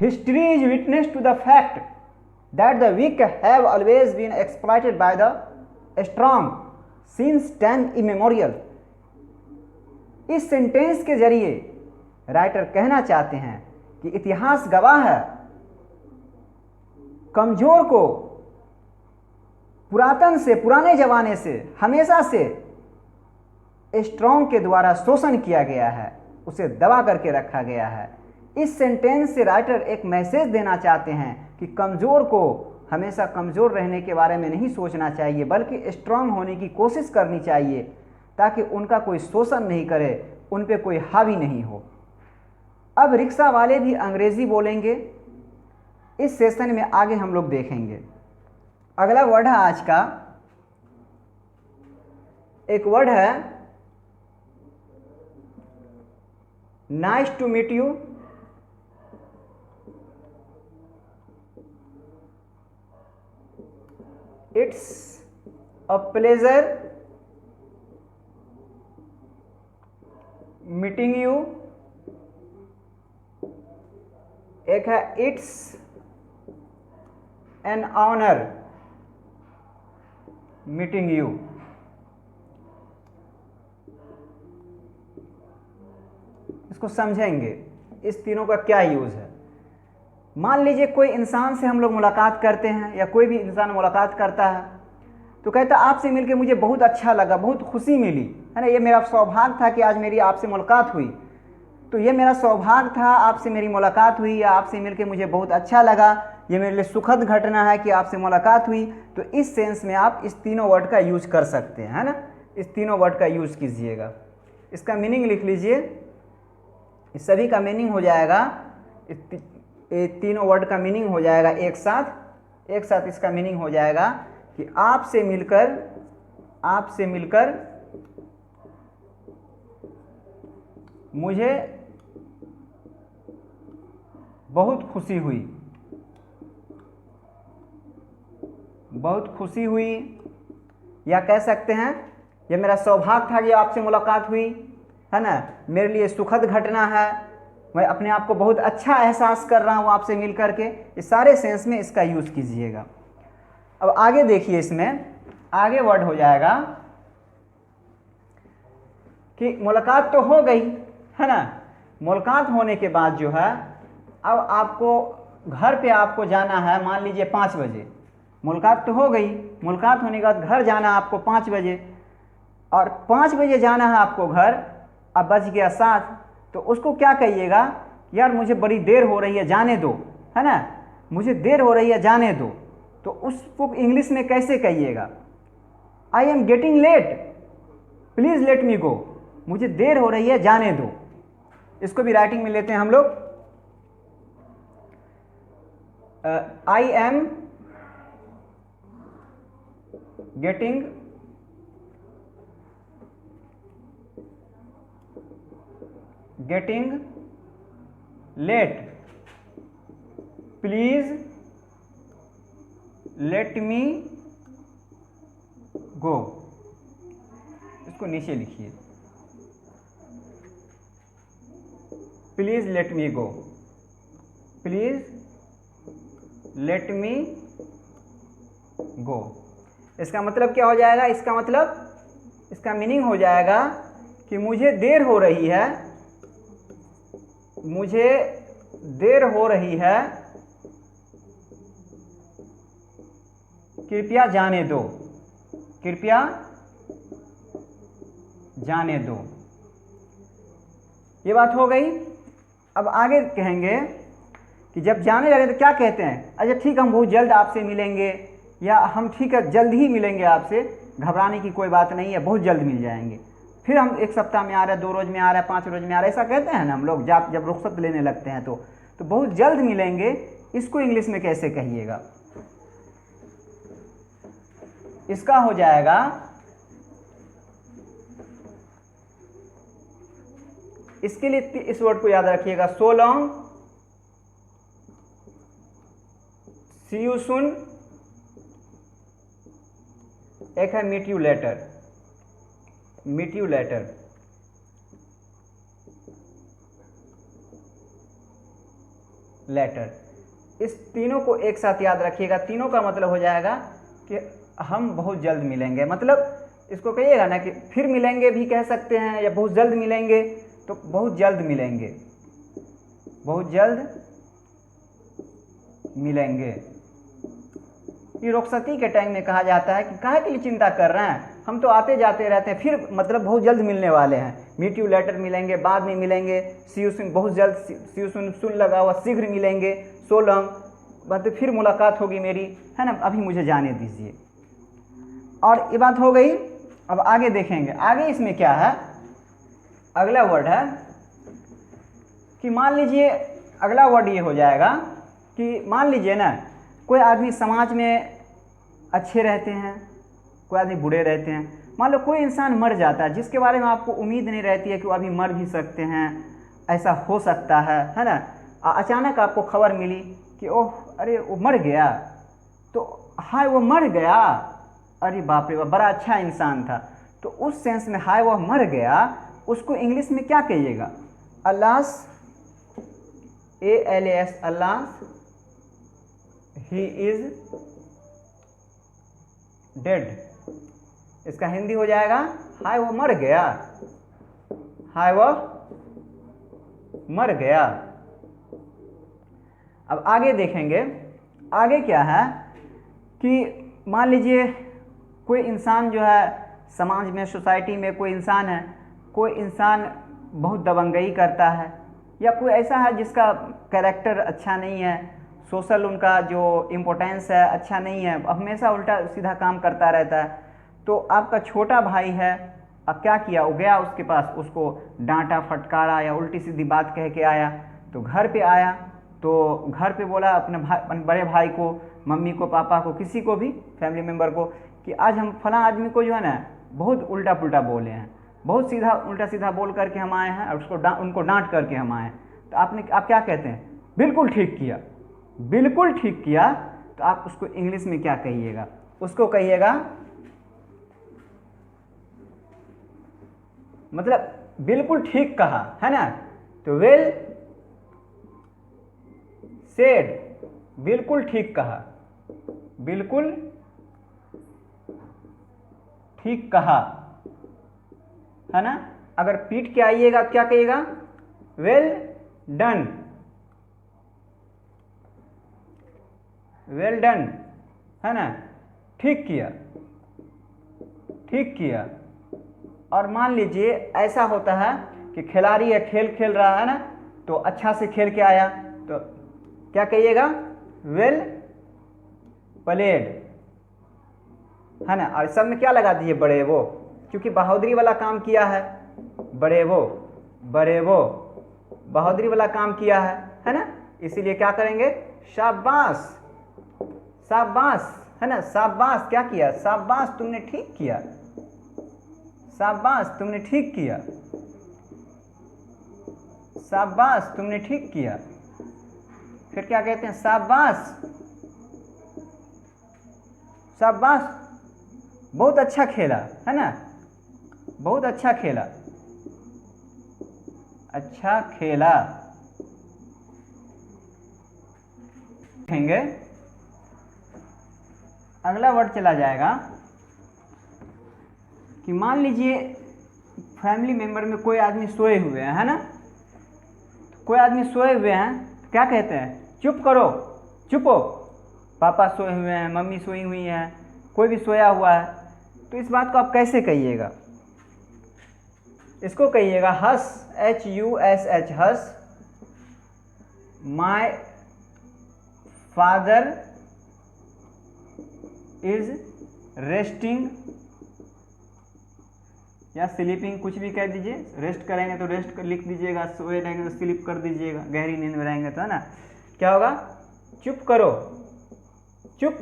History is witness to the fact that the weak have always been exploited by the strong since time immemorial. इस sentence के जरिए writer कहना चाहते हैं कि इतिहास गवाह है, कमजोर को पुरातन से, पुराने जमाने से, हमेशा से स्ट्रांग के द्वारा शोषण किया गया है, उसे दबा करके रखा गया है। इस सेंटेंस से राइटर एक मैसेज देना चाहते हैं कि कमज़ोर को हमेशा कमज़ोर रहने के बारे में नहीं सोचना चाहिए, बल्कि स्ट्रांग होने की कोशिश करनी चाहिए, ताकि उनका कोई शोषण नहीं करे, उन पे कोई हावी नहीं हो। अब रिक्शा वाले भी अंग्रेज़ी बोलेंगे, इस सेशन में आगे हम लोग देखेंगे। अगला वर्ड है आज का, एक वर्ड है nice to meet you. It's a pleasure meeting you. एक है it's an honour meeting you. इसको समझेंगे, इस तीनों का क्या यूज़ है। मान लीजिए कोई इंसान से हम लोग मुलाकात करते हैं, या कोई भी इंसान मुलाकात करता है, तो कहता है आपसे मिलके मुझे बहुत अच्छा लगा, बहुत खुशी मिली, है ना, ये मेरा सौभाग्य था कि आज मेरी आपसे मुलाकात हुई। तो ये मेरा सौभाग्य था, आपसे मेरी मुलाकात हुई, या आपसे मिलके मुझे बहुत अच्छा लगा, ये मेरे लिए सुखद घटना है कि आपसे मुलाकात हुई। तो इस सेंस में आप इस तीनों वर्ड का यूज कर सकते हैं, है ना। इस तीनों वर्ड का यूज कीजिएगा। इसका मीनिंग लिख लीजिए, इस सभी का मीनिंग हो जाएगा, तीनों वर्ड का मीनिंग हो जाएगा एक साथ इसका मीनिंग हो जाएगा कि आपसे मिलकर मुझे बहुत खुशी हुई, या कह सकते हैं यह मेरा सौभाग्य था कि आपसे मुलाकात हुई, है ना, मेरे लिए सुखद घटना है, मैं अपने आप को बहुत अच्छा एहसास कर रहा हूँ आपसे मिल करके। इस सारे सेंस में इसका यूज़ कीजिएगा। अब आगे देखिए, इसमें आगे वर्ड हो जाएगा कि मुलाकात तो हो गई, है ना। मुलाकात होने के बाद जो है, अब आपको घर पे आपको जाना है, मान लीजिए 5 बजे। मुलाकात तो हो गई, मुलाकात होने के बाद घर जाना है आपको 5 बजे, और 5 बजे जाना है आपको घर, अब बज गया 7, तो उसको क्या कहिएगा, यार मुझे बड़ी देर हो रही है, जाने दो, है ना, मुझे देर हो रही है, जाने दो। तो उसको इंग्लिश में कैसे कहिएगा, I am getting late, please let me go, मुझे देर हो रही है, जाने दो। इसको भी राइटिंग में लेते हैं हम लोग, I am getting late, please let me go. इसको नीचे लिखिए, please let me go, please let me go. इसका मतलब क्या हो जाएगा, इसका मीनिंग हो जाएगा कि मुझे देर हो रही है, कृपया जाने दो, ये बात हो गई। अब आगे कहेंगे कि जब जाने लगे तो क्या कहते हैं, अच्छा ठीक, हम बहुत जल्द आपसे मिलेंगे, या हम ठीक है जल्द ही मिलेंगे आपसे, घबराने की कोई बात नहीं है, बहुत जल्द मिल जाएंगे। फिर हम 1 सप्ताह में आ रहे हैं, 2 रोज में आ रहे हैं, 5 रोज में आ रहे हैं, ऐसा कहते हैं ना हम लोग, जब रुख्सत लेने लगते हैं तो बहुत जल्द मिलेंगे। इसको इंग्लिश में कैसे कहिएगा, इसका हो जाएगा, इसके लिए इस वर्ड को याद रखिएगा, सो लॉन्ग, सी यू सुन, एक है मीट यू लेटर, लेटर। इस तीनों को एक साथ याद रखिएगा। तीनों का मतलब हो जाएगा कि हम बहुत जल्द मिलेंगे। मतलब इसको कहिएगा ना कि फिर मिलेंगे भी कह सकते हैं, या बहुत जल्द मिलेंगे, तो बहुत जल्द मिलेंगे, बहुत जल्द मिलेंगे। ये रुखसती के टाइम में कहा जाता है कि काहे के लिए चिंता कर रहे हैं, हम तो आते जाते रहते हैं, फिर मतलब बहुत जल्द मिलने वाले हैं। मीट यू लेटर मिलेंगे, बाद में मिलेंगे, सी यू सून बहुत जल्द, सी यू सून सुन लगा हुआ, शीघ्र मिलेंगे, सो लॉन्ग बात, फिर मुलाकात होगी मेरी, है ना, अभी मुझे जाने दीजिए। और ये बात हो गई। अब आगे देखेंगे, आगे इसमें क्या है। अगला वर्ड है कि मान लीजिए, अगला वर्ड ये हो जाएगा कि मान लीजिए ना, कोई आदमी समाज में अच्छे रहते हैं, कोई आदमी बुरे रहते हैं। मान लो कोई इंसान मर जाता है जिसके बारे में आपको उम्मीद नहीं रहती है कि वो अभी मर भी सकते हैं, ऐसा हो सकता है ना। अचानक आपको खबर मिली कि ओह अरे वो मर गया, तो हाय वो मर गया, अरे बाप रे बाप बड़ा अच्छा इंसान था। तो उस सेंस में हाय वो मर गया, उसको इंग्लिश में क्या कहिएगा? अल्लास, ALAS, अल्लास, ही इज डेड। इसका हिंदी हो जाएगा हाय वो मर गया, हाय वो मर गया। अब आगे देखेंगे, आगे क्या है कि मान लीजिए कोई इंसान जो है समाज में, सोसाइटी में कोई इंसान है, कोई इंसान बहुत दबंगई करता है, या कोई ऐसा है जिसका कैरेक्टर अच्छा नहीं है, सोशल उनका जो इम्पोर्टेंस है अच्छा नहीं है, हमेशा उल्टा सीधा काम करता रहता है। तो आपका छोटा भाई है, अब क्या किया, वो गया उसके पास, उसको डांटा फटकारा या उल्टी सीधी बात कह के आया। तो घर पे आया तो घर पे बोला अपने बड़े भाई को, मम्मी को, पापा को, किसी को भी फैमिली मेम्बर को कि आज हम फला आदमी को जो है ना बहुत उल्टा पुल्टा बोले हैं, बहुत सीधा उल्टा सीधा बोल करके हम आए हैं, और उसको उनको डांट करके हम आए हैं। तो आप क्या कहते हैं? बिल्कुल ठीक किया, बिल्कुल ठीक किया। तो आप उसको इंग्लिश में क्या कहिएगा? उसको कहिएगा, मतलब बिल्कुल ठीक कहा, है ना, तो वेल सेड, बिल्कुल ठीक कहा, बिल्कुल ठीक कहा, है ना। अगर पीट के आइएगा क्या कहिएगा? वेल डन, वेल डन, है ना, ठीक किया, ठीक किया। और मान लीजिए ऐसा होता है कि खिलाड़ी है, खेल खेल रहा है ना, तो अच्छा से खेल के आया, तो क्या कहिएगा? वेल प्लेड, है ना। और सब में क्या लगा दीजिए? बड़े वो, क्योंकि बहादुरी वाला काम किया है, बड़े वो, बड़े वो बहादुरी वाला काम किया है ना। इसीलिए क्या करेंगे? शाबाश, शाबाश, है ना, शाबाश, क्या किया? शाबाश तुमने ठीक किया, शाबाश तुमने ठीक किया, शाबाश तुमने ठीक किया। फिर क्या कहते हैं? शाबाश, शाबाश बहुत अच्छा खेला, है ना, बहुत अच्छा खेला, अच्छा खेला। देखेंगे अगला वर्ड चला जाएगा कि मान लीजिए फैमिली मेंबर में कोई आदमी सोए हुए हैं, है ना, कोई आदमी सोए हुए हैं, तो क्या कहते हैं? चुप करो, चुपो। पापा सोए हुए हैं, मम्मी सोई हुई हैं, कोई भी सोया हुआ है, तो इस बात को आप कैसे कहिएगा? इसको कहिएगा hush, HUSH, hush. My father is resting या स्लीपिंग, कुछ भी कह दीजिए। रेस्ट करेंगे तो रेस्ट लिख दीजिएगा, सोए रहेंगे तो स्लीप कर दीजिएगा, गहरी नींद में रहेंगे तो, है ना। क्या होगा? चुप करो, चुप,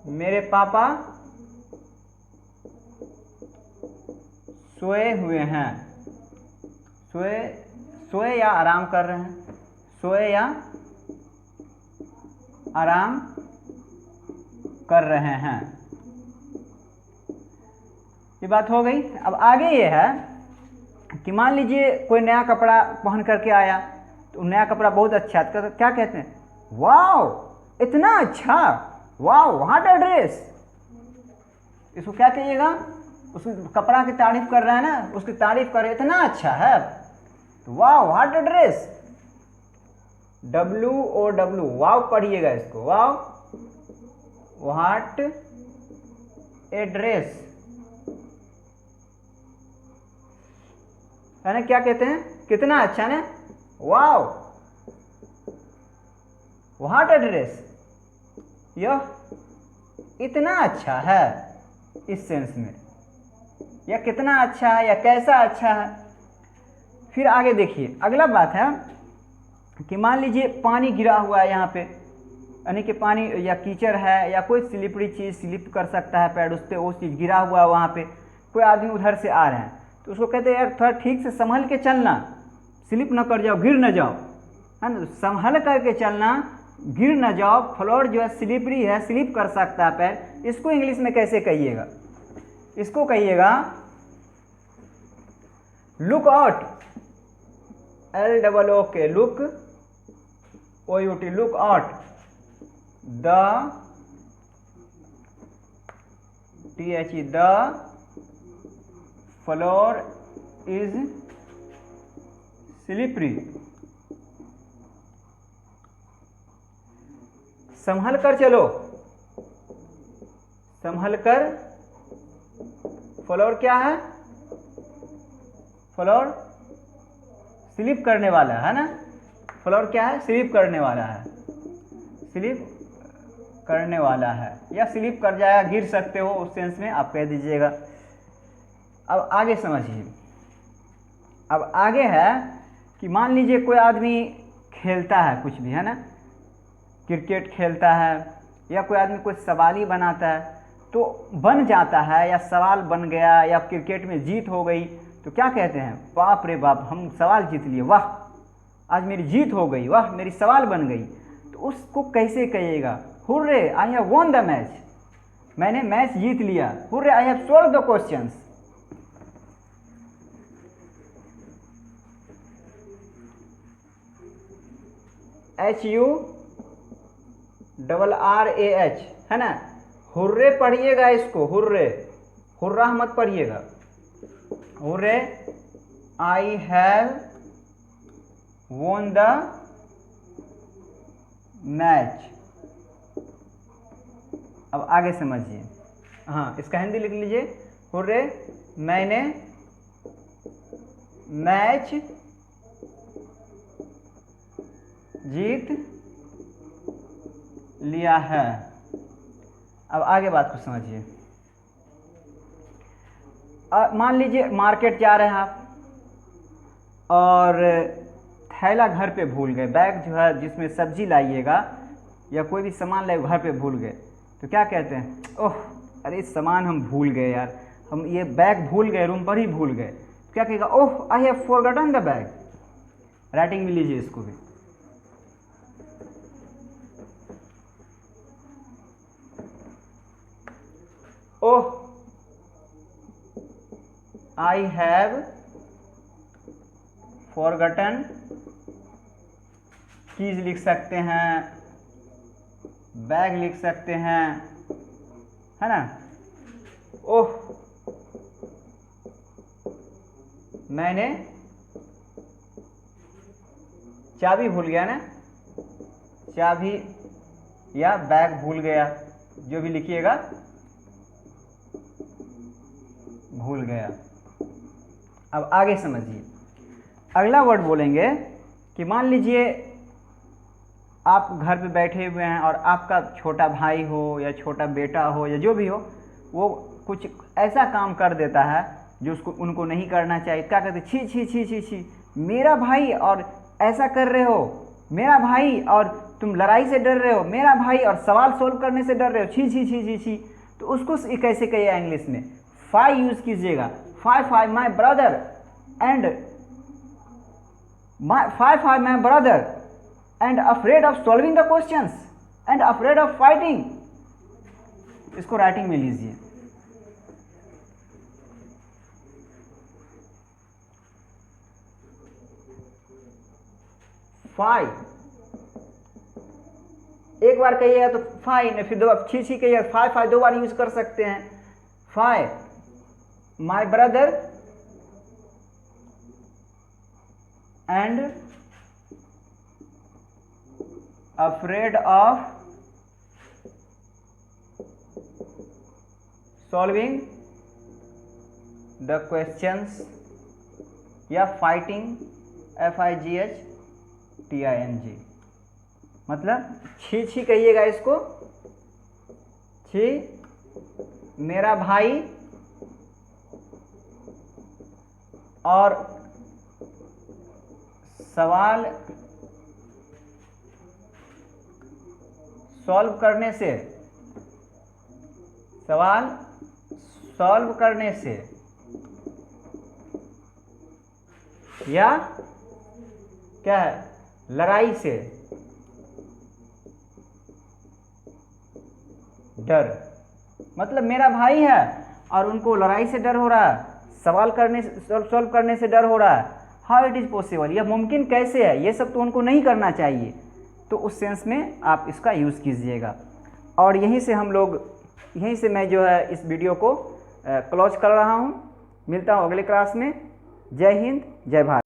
मेरे पापा सोए हुए हैं, सोए, सोए या आराम कर रहे हैं, सोए या आराम कर रहे हैं। ये बात हो गई। अब आगे ये है कि मान लीजिए कोई नया कपड़ा पहन करके आया, तो नया कपड़ा बहुत अच्छा है, तो क्या कहते हैं, वाओ इतना अच्छा, वाओ व्हाट अ ड्रेस। इसको क्या कहिएगा, उस कपड़ा की तारीफ कर रहा है ना, उसकी तारीफ कर रहे, इतना अच्छा है, तो wow what a dress, WOW, wow पढ़िएगा इसको, वाओ व्हाट ए ड्रेस, है ना, क्या कहते हैं, कितना अच्छा ना, वाओ व्हाट अ ड्रेस, यह इतना अच्छा है, इस सेंस में, या कितना अच्छा है या कैसा अच्छा है। फिर आगे देखिए, अगला बात है कि मान लीजिए पानी गिरा हुआ है यहाँ पे, यानी कि पानी या कीचड़ है या कोई स्लिपरी चीज़ स्लिप कर सकता है पैर उस पर, वो चीज़ गिरा हुआ है वहाँ पे, कोई आदमी उधर से आ रहे हैं, तो उसको कहते हैं यार थोड़ा ठीक से संभल के चलना, स्लिप ना कर जाओ, गिर ना जाओ, है ना, संभल करके चलना, गिर ना जाओ, फ्लोर जो है स्लिपरी है, स्लिप कर सकता है पैर। इसको इंग्लिश में कैसे कहिएगा, इसको कहिएगा look out, LOOK, look OUT, look out, the THE, the floor is slippery. संभल कर चलो, संभल कर, फ्लोर क्या है, फ्लोर स्लिप करने वाला है ना, फ्लोर क्या है, स्लिप करने वाला है, स्लिप करने वाला है, या स्लिप कर जाएगा, गिर सकते हो, उस सेंस में आप कह दीजिएगा। अब आगे समझिए, अब आगे है कि मान लीजिए कोई आदमी खेलता है कुछ भी, है ना, क्रिकेट खेलता है, या कोई आदमी कोई सवाल ही बनाता है, तो बन जाता है या सवाल बन गया या क्रिकेट में जीत हो गई, तो क्या कहते हैं, बाप रे बाप हम सवाल जीत लिए, वाह आज मेरी जीत हो गई, वाह मेरी सवाल बन गई। तो उसको कैसे कहिएगा, hurray I have won the match, मैंने मैच जीत लिया, hurray I have solve the questions. HURRAH, है ना, हुर्रे पढ़िएगा इसको, हुर्रे, हुर्रा मत पढ़िएगा, hurray I have won the match. अब आगे समझिए, हाँ इसका हिंदी लिख लीजिए, हुर्रे मैंने मैच जीत लिया है। अब आगे बात को समझिए, मान लीजिए मार्केट जा रहे हैं आप और थैला घर पे भूल गए, बैग जो है जिसमें सब्जी लाइएगा या कोई भी सामान लाए घर पे भूल गए, तो क्या कहते हैं, ओह अरे सामान हम भूल गए यार, हम ये बैग भूल गए, रूम पर ही भूल गए, क्या कहेगा, oh I have forgotten the bag. Writing में लीजिए इसको भी, oh I have forgotten, keys लिख सकते हैं, बैग लिख सकते हैं, है ना, ओह मैंने चाबी भूल गया ना, चाबी या बैग भूल गया, जो भी लिखिएगा, भूल गया। अब आगे समझिए, अगला वर्ड बोलेंगे कि मान लीजिए आप घर पे बैठे हुए हैं और आपका छोटा भाई हो या छोटा बेटा हो या जो भी हो, वो कुछ ऐसा काम कर देता है जो उसको उनको नहीं करना चाहिए, क्या कहते, छी छी छी छी छी, मेरा भाई और ऐसा कर रहे हो, मेरा भाई और तुम लड़ाई से डर रहे हो, मेरा भाई और सवाल सोल्व करने से डर रहे हो, छी छी छी छी छी। तो उसको कैसे कहिए इंग्लिश में, फाई यूज कीजिएगा, fie my brother and fie my brother and afraid of solving the questions and afraid of fighting. इसको राइटिंग में लीजिए, फाइन, एक बार कहिएगा तो फाइन, फिर दो बार छी कहिएगा, फाइ फाइ दो बार यूज कर सकते हैं। Fie my brother and afraid of solving the questions, या फाइटिंग FIGHTING, मतलब छी छी कहिएगा इसको, छी मेरा भाई और सवाल सॉल्व करने से, सवाल सॉल्व करने से, या क्या है, लड़ाई से डर, मतलब मेरा भाई है और उनको लड़ाई से डर हो रहा है, सवाल करने सॉल्व करने से डर हो रहा है। हाउ इट इज़ पॉसिबल, यह मुमकिन कैसे है, ये सब तो उनको नहीं करना चाहिए। तो उस सेंस में आप इसका यूज़ कीजिएगा। और यहीं से हम लोग, यहीं से मैं जो है इस वीडियो को क्लोज कर रहा हूँ। मिलता हूँ अगले क्लास में। जय हिंद, जय भारत।